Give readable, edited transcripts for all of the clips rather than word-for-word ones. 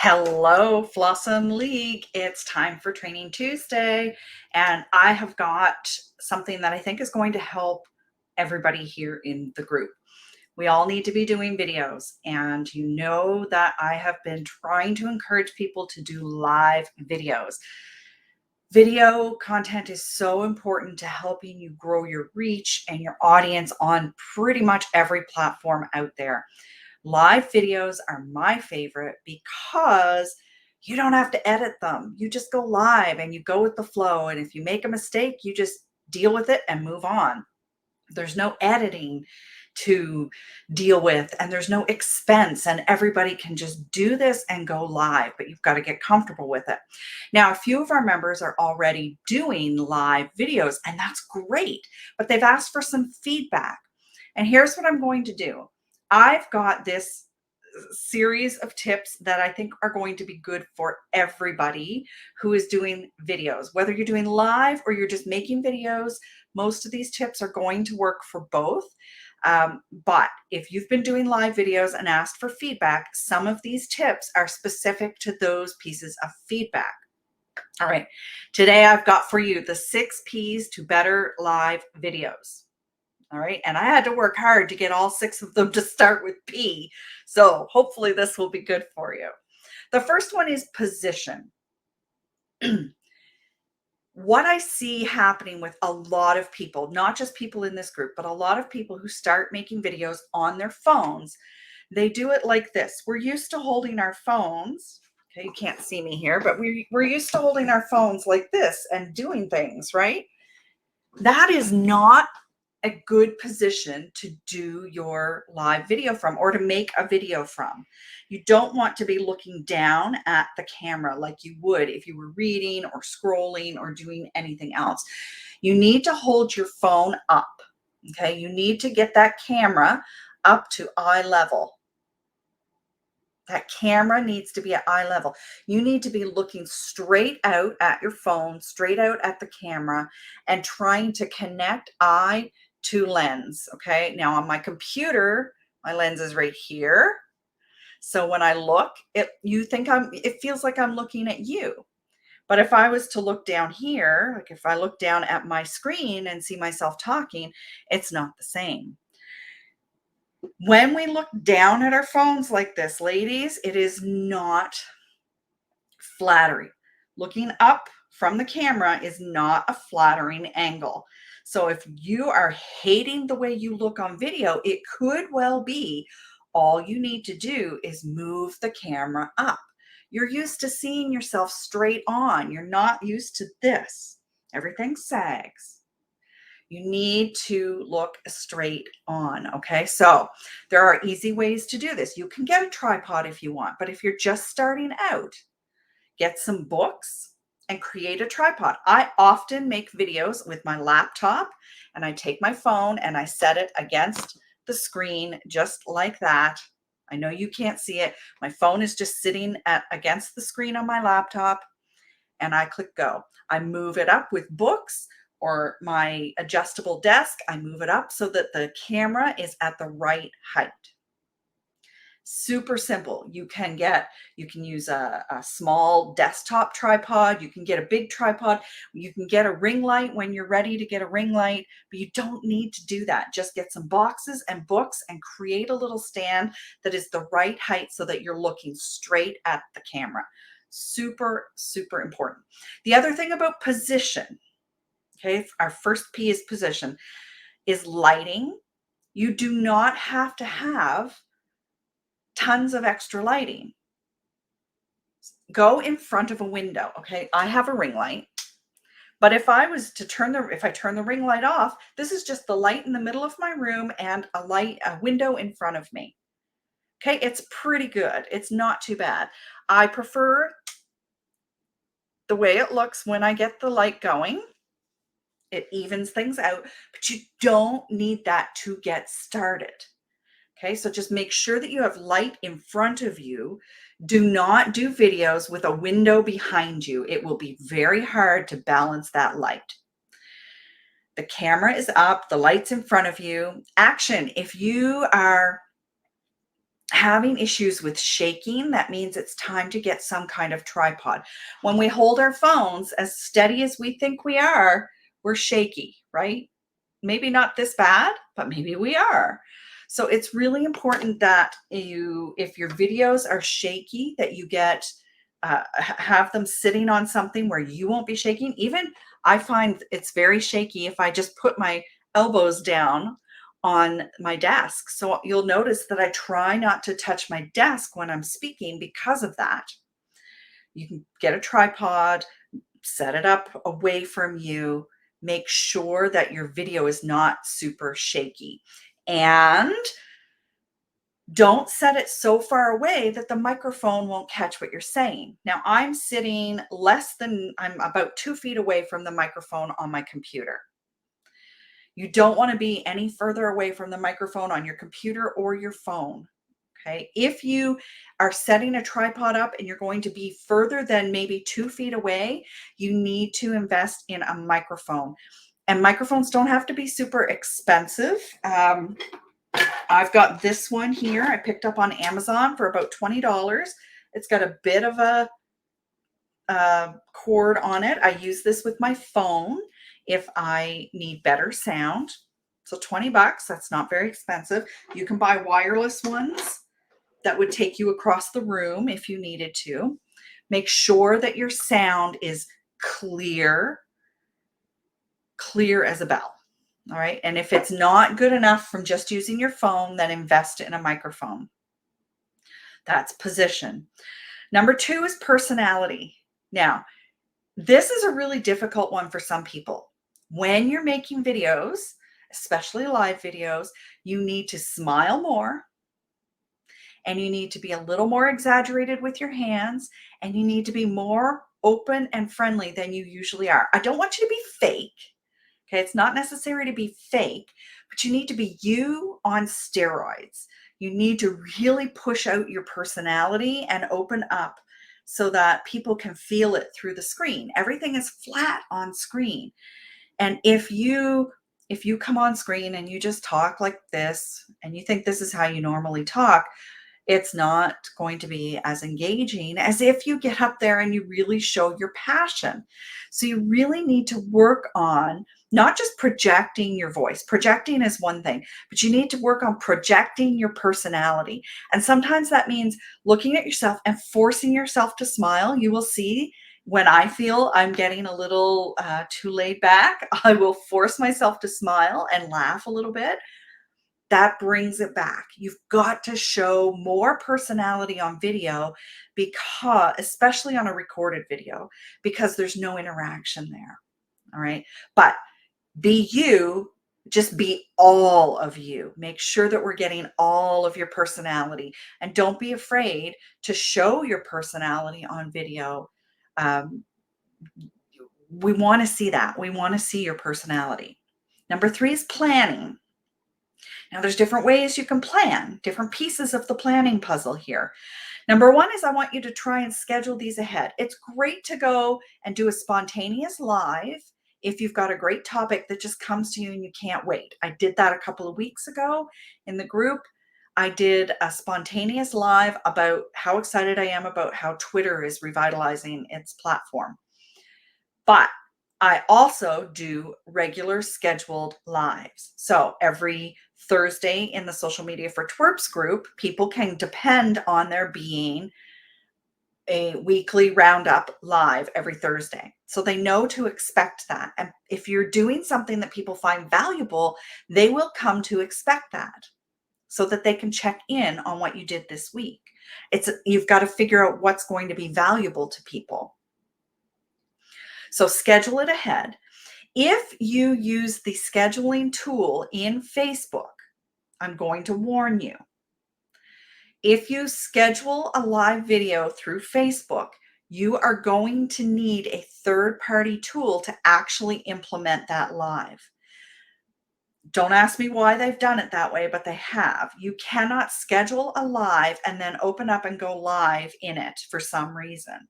Hello, Flawsome League. It's time for Training Tuesday, and I have got something that I think is going to help everybody here in the group. We all need to be doing videos, and you know that I have been trying to encourage people to do live videos. Video content is so important to helping you grow your reach and your audience on pretty much every platform out there. Live videos are my favorite because you don't have to edit them. You just go live and you go with the flow. And if you make a mistake, you just deal with it and move on. There's no editing to deal with, and there's no expense, and everybody can just do this and go live, but you've got to get comfortable with it. Now, a few of our members are already doing live videos, and that's great, but they've asked for some feedback. And here's what I'm going to do. I've got this series of tips that I think are going to be good for everybody who is doing videos, whether you're doing live or you're just making videos. Most of these tips are going to work for both. But if you've been doing live videos and asked for feedback, some of these tips are specific to those pieces of feedback. All right, today I've got for you the 6 P's to better live videos. All right. And I had to work hard to get all 6 of them to start with P. So hopefully this will be good for you. The first one is position. What I see happening with a lot of people, not just people in this group, but a lot of people who start making videos on their phones, they do it like this. We're used to holding our phones. Okay, you can't see me here, but we're used to holding our phones like this and doing things, right? That is not a good position to do your live video from, or to make a video from. You don't want to be looking down at the camera like you would if you were reading or scrolling or doing anything else. You need to hold your phone up. Okay, you need to get that camera up to eye level. That camera needs to be at eye level. You need to be looking straight out at your phone, straight out at the camera, and trying to connect eye to lens. Okay. Now on my computer, my lens is right here. So when I look, it feels like I'm looking at you. But if I was to look down here, like if I look down at my screen and see myself talking, it's not the same. When we look down at our phones like this, ladies, it is not flattering. Looking up from the camera is not a flattering angle. So if you are hating the way you look on video, it could well be all you need to do is move the camera up. You're used to seeing yourself straight on. You're not used to this. Everything sags. You need to look straight on. Okay. So there are easy ways to do this. You can get a tripod if you want, but if you're just starting out, get some books and create a tripod. I often make videos with my laptop, and I take my phone and I set it against the screen just like that. I know you can't see it. My phone is just sitting against the screen on my laptop, and I click go. I move it up with books or my adjustable desk. I move it up so that the camera is at the right height. Super simple. You can use a small desktop tripod. You can get a big tripod. You can get a ring light when you're ready to get a ring light, but you don't need to do that. Just get some boxes and books and create a little stand that is the right height so that you're looking straight at the camera. Super, super important. The other thing about position, okay, our first P is position, is lighting. You do not have to have tons of extra lighting. Go in front of a window. Okay. I have a ring light, but if I turn the ring light off, this is just the light in the middle of my room and a window in front of me. Okay. It's pretty good. It's not too bad. I prefer the way it looks when I get the light going. It evens things out, but you don't need that to get started. Okay, so just make sure that you have light in front of you. Do not do videos with a window behind you. It will be very hard to balance that light. The camera is up, the light's in front of you. Action. If you are having issues with shaking, that means it's time to get some kind of tripod. When we hold our phones as steady as we think we are, we're shaky, right? Maybe not this bad, but maybe we are. So it's really important that if your videos are shaky, that you get have them sitting on something where you won't be shaking. Even I find it's very shaky if I just put my elbows down on my desk. So you'll notice that I try not to touch my desk when I'm speaking because of that. You can get a tripod, set it up away from you, make sure that your video is not super shaky. And don't set it so far away that the microphone won't catch what you're saying. Now, I'm about 2 feet away from the microphone on my computer. You don't want to be any further away from the microphone on your computer or your phone. Okay. If you are setting a tripod up and you're going to be further than maybe 2 feet away, you need to invest in a microphone. And microphones don't have to be super expensive. I've got this one here I picked up on Amazon for about $20. It's got a bit of a cord on it. I use this with my phone if I need better sound. So $20, that's not very expensive. You can buy wireless ones that would take you across the room if you needed to. Make sure that your sound is clear as a bell. All right. And if it's not good enough from just using your phone, then invest in a microphone. That's position. Number 2 is personality. Now, this is a really difficult one for some people. When you're making videos, especially live videos, you need to smile more, and you need to be a little more exaggerated with your hands, and you need to be more open and friendly than you usually are. I don't want you to be fake. Okay, it's not necessary to be fake, but you need to be you on steroids. You need to really push out your personality and open up so that people can feel it through the screen. Everything is flat on screen. And if you come on screen and you just talk like this and you think this is how you normally talk, it's not going to be as engaging as if you get up there and you really show your passion. So you really need to work on not just projecting your voice. Projecting is one thing, but you need to work on projecting your personality. And sometimes that means looking at yourself and forcing yourself to smile. You will see when I feel I'm getting a little too laid back, I will force myself to smile and laugh a little bit. That brings it back. You've got to show more personality on video, because especially on a recorded video, because there's no interaction there. All right. But be you, just be all of you. Make sure that we're getting all of your personality, and don't be afraid to show your personality on video. Um, we want to see that. We want to see your personality. Number 3 is planning. Now, there's different ways you can plan, different pieces of the planning puzzle here. Number 1 is I want you to try and schedule these ahead. It's great to go and do a spontaneous live if you've got a great topic that just comes to you and you can't wait. I did that a couple of weeks ago in the group. I did a spontaneous live about how excited I am about how Twitter is revitalizing its platform. But I also do regular scheduled lives. So every Thursday in the Social Media for Twerps group, people can depend on there being a weekly roundup live every Thursday. So they know to expect that. And if you're doing something that people find valuable, they will come to expect that so that they can check in on what you did this week. You've got to figure out what's going to be valuable to people. So schedule it ahead. If you use the scheduling tool in Facebook, I'm going to warn you. If you schedule a live video through Facebook, you are going to need a third-party tool to actually implement that live. Don't ask me why they've done it that way, but they have. You cannot schedule a live and then open up and go live in it for some reason.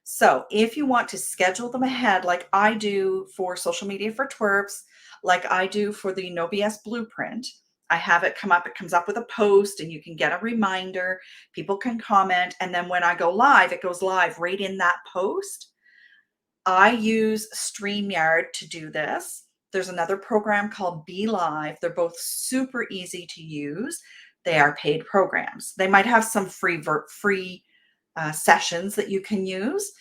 So if you want to schedule them ahead, like I do for Social Media for Twerps, like I do for the No BS Blueprint, I have it come up. It comes up with a post and you can get a reminder. People can comment. And then when I go live, it goes live right in that post. I use StreamYard to do this. There's another program called Be Live. They're both super easy to use. They are paid programs. They might have some free sessions that you can use.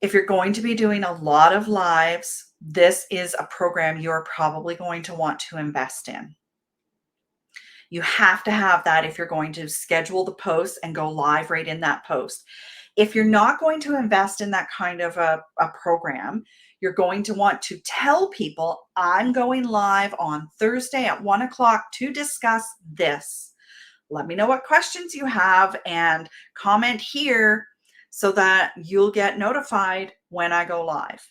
If you're going to be doing a lot of lives, this is a program you're probably going to want to invest in. You have to have that if you're going to schedule the post and go live right in that post. If you're not going to invest in that kind of a program, you're going to want to tell people, I'm going live on Thursday at 1 o'clock to discuss this. Let me know what questions you have and comment here so that you'll get notified when I go live.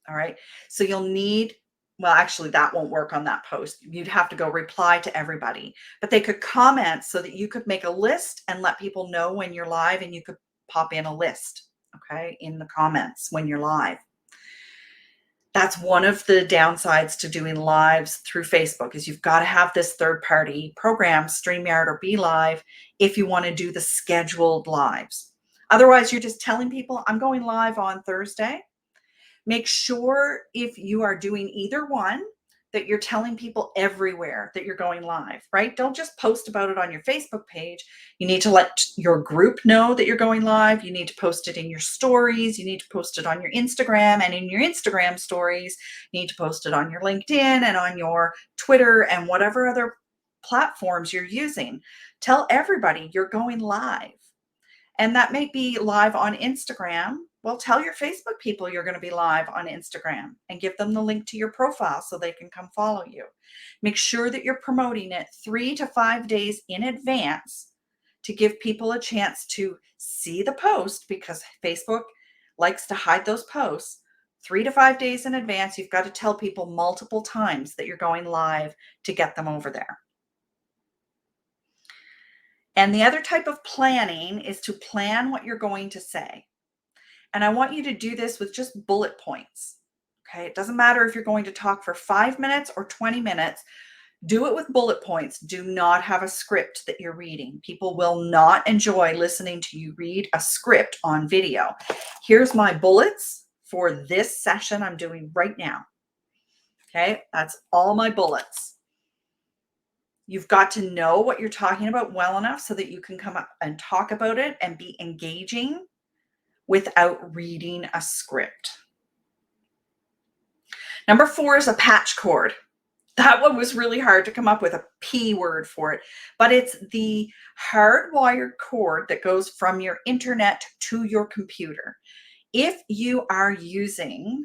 All right. So you'll need, well, actually, that won't work on that post. You'd have to go reply to everybody, but they could comment so that you could make a list and let people know when you're live, and you could pop in a list, okay, in the comments when you're live. That's one of the downsides to doing lives through Facebook, is you've got to have this third-party program, StreamYard or Be Live, if you want to do the scheduled lives. Otherwise, you're just telling people, I'm going live on Thursday. Make sure if you are doing either one that you're telling people everywhere that you're going live, right? Don't just post about it on your Facebook page. You need to let your group know that you're going live. You need to post it in your stories. You need to post it on your Instagram, and in your Instagram stories, you need to post it on your LinkedIn and on your Twitter and whatever other platforms you're using. Tell everybody you're going live. And that may be live on Instagram. Well, tell your Facebook people you're going to be live on Instagram and give them the link to your profile so they can come follow you. Make sure that you're promoting it 3 to 5 days in advance to give people a chance to see the post, because Facebook likes to hide those posts. 3 to 5 days in advance, you've got to tell people multiple times that you're going live to get them over there. And the other type of planning is to plan what you're going to say. And I want you to do this with just bullet points. Okay. It doesn't matter if you're going to talk for 5 minutes or 20 minutes. Do it with bullet points. Do not have a script that you're reading. People will not enjoy listening to you read a script on video. Here's my bullets for this session I'm doing right now. Okay. That's all my bullets. You've got to know what you're talking about well enough so that you can come up and talk about it and be engaging without reading a script. Number 4 is a patch cord. That one was really hard to come up with a P word for it, but it's the hardwired cord that goes from your internet to your computer. If you are using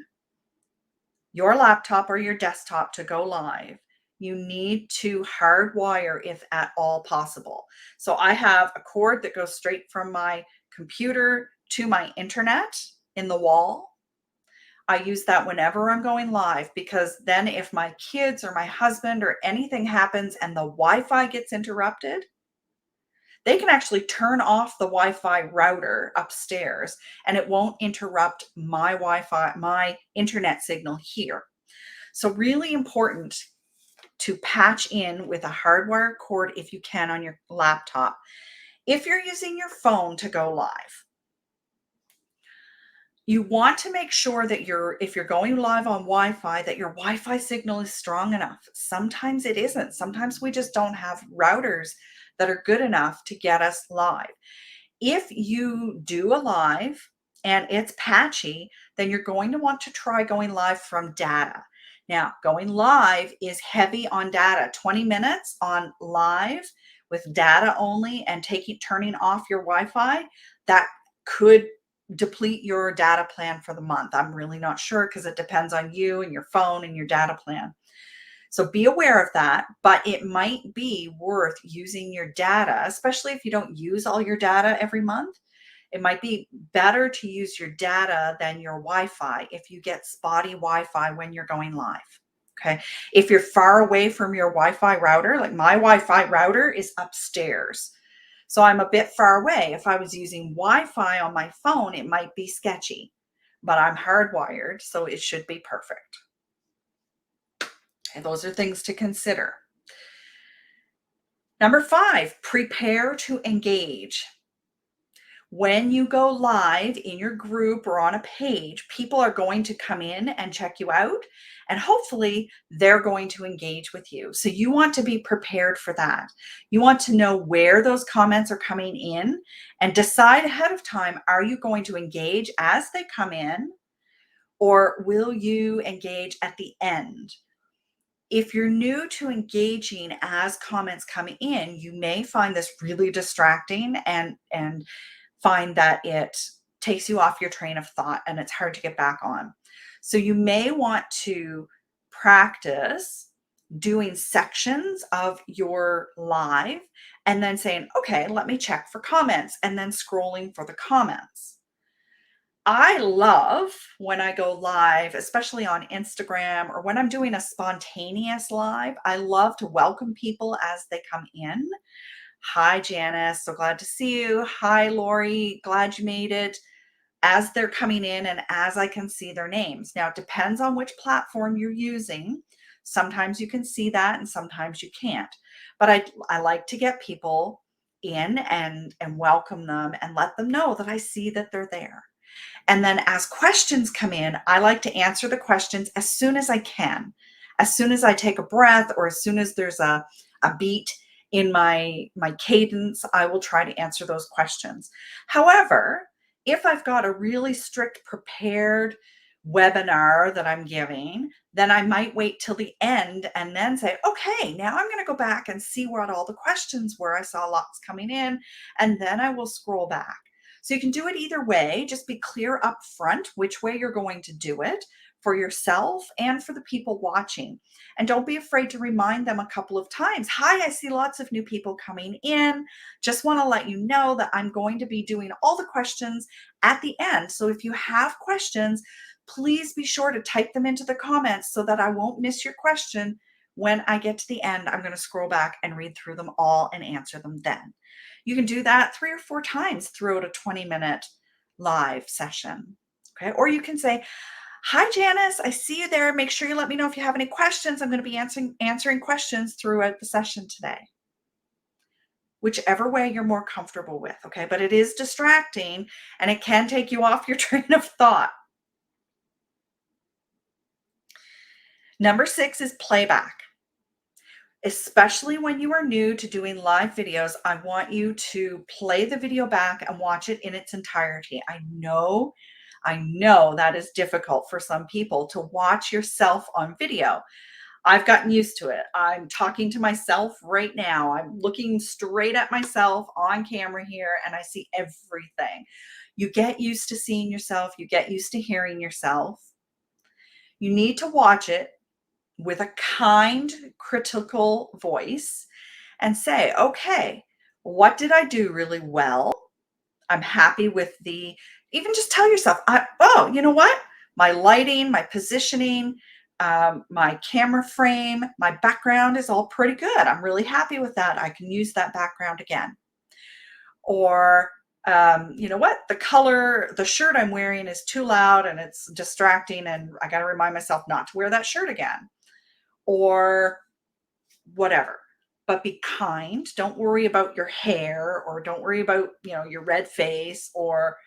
your laptop or your desktop to go live, you need to hardwire if at all possible. So I have a cord that goes straight from my computer to my internet in the wall. I use that whenever I'm going live, because then if my kids or my husband or anything happens and the Wi-Fi gets interrupted, they can actually turn off the Wi-Fi router upstairs and it won't interrupt my Wi-Fi, my internet signal here. So really important to patch in with a hardwired cord if you can on your laptop. If you're using your phone to go live, you want to make sure that if you're going live on Wi-Fi, that your Wi-Fi signal is strong enough. Sometimes it isn't. Sometimes we just don't have routers that are good enough to get us live. If you do a live and it's patchy, then you're going to want to try going live from data. Now, going live is heavy on data. 20 minutes on live with data only and turning off your Wi-Fi, that could deplete your data plan for the month. I'm really not sure, because it depends on you and your phone and your data plan. So be aware of that, but it might be worth using your data, especially if you don't use all your data every month. It might be better to use your data than your Wi-Fi if you get spotty Wi-Fi when you're going live. Okay. If you're far away from your Wi-Fi router, like my Wi-Fi router is upstairs, so I'm a bit far away. If I was using Wi-Fi on my phone, it might be sketchy, but I'm hardwired, so it should be perfect. And those are things to consider. Number 5, prepare to engage. When you go live in your group or on a page, people are going to come in and check you out, and hopefully they're going to engage with you. So you want to be prepared for that. You want to know where those comments are coming in and decide ahead of time, are you going to engage as they come in, or will you engage at the end? If you're new to engaging as comments come in, you may find this really distracting and find that it takes you off your train of thought and it's hard to get back on. So you may want to practice doing sections of your live and then saying, okay, let me check for comments, and then scrolling for the comments. I love when I go live, especially on Instagram or when I'm doing a spontaneous live, I love to welcome people as they come in. Hi, Janice. So glad to see you. Hi, Lori. Glad you made it. As they're coming in and as I can see their names. Now, it depends on which platform you're using. Sometimes you can see that and sometimes you can't. But I like to get people in and welcome them and let them know that I see that they're there. And then as questions come in, I like to answer the questions as soon as I can. As soon as I take a breath or as soon as there's a beat in my cadence, I will try to answer those questions. However, if I've got a really strict prepared webinar that I'm giving, then I might wait till the end and then say, okay, now I'm going to go back and see what all the questions were. I saw lots coming in, and then I will scroll back. So you can do it either way. Just be clear up front which way you're going to do it for yourself and for the people watching. And don't be afraid to remind them a couple of times. Hi, I see lots of new people coming in. Just want to let you know that I'm going to be doing all the questions at the end. So if you have questions, please be sure to type them into the comments so that I won't miss your question. When I get to the end, I'm going to scroll back and read through them all and answer them then. You can do that 3 or 4 times throughout a 20-minute live session. Okay. Or you can say, hi, Janice, I see you there. Make sure you let me know if you have any questions. I'm going to be answering questions throughout the session today. Whichever way you're more comfortable with. Okay. But it is distracting and it can take you off your train of thought. Number 6 is playback. Especially when you are new to doing live videos, I want you to play the video back and watch it in its entirety. I know that is difficult for some people to watch yourself on video. I've gotten used to it. I'm talking to myself right now. I'm looking straight at myself on camera here and I see everything. You get used to seeing yourself. You get used to hearing yourself. You need to watch it with a kind, critical voice and say, okay, what did I do really well? I'm happy with even just tell yourself, oh, you know what? My lighting, my positioning, my camera frame, my background is all pretty good. I'm really happy with that. I can use that background again. Or, you know what? The shirt I'm wearing is too loud and it's distracting and I got to remind myself not to wear that shirt again. Or whatever, but be kind. Don't worry about your hair or don't worry about, your red face or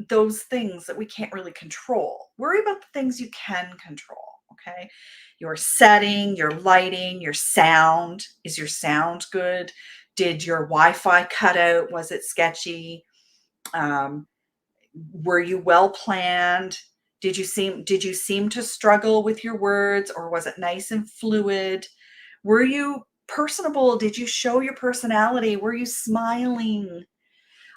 those things that we can't really control. Worry about the things you can control. Okay. Your setting, your lighting, your sound. Is your sound good? Did your Wi-Fi cut out? Was it sketchy? Were you well planned? Did you seem to struggle with your words, or was it nice and fluid? Were you personable? Did you show your personality? Were you smiling?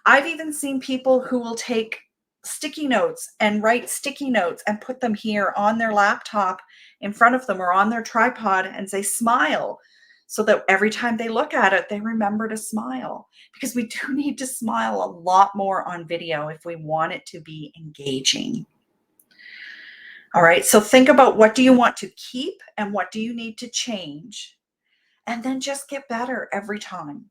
I've even seen people who will take sticky notes and write sticky notes and put them here on their laptop in front of them or on their tripod and say smile, so that every time they look at it, they remember to smile, because we do need to smile a lot more on video if we want it to be engaging. All right, so think about, what do you want to keep and what do you need to change? And then just get better every time.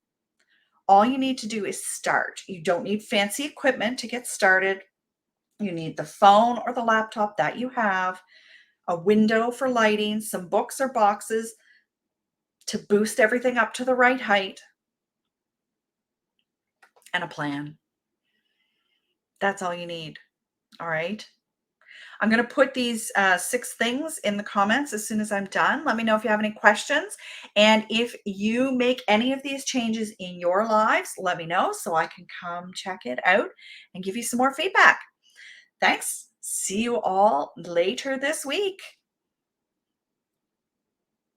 All you need to do is start. You don't need fancy equipment to get started. You need the phone or the laptop that you have, a window for lighting, some books or boxes, to boost everything up to the right height, and a plan. That's all you need. All right. I'm going to put these 6 things in the comments as soon as I'm done. Let me know if you have any questions. And if you make any of these changes in your lives, let me know so I can come check it out and give you some more feedback. Thanks. See you all later this week.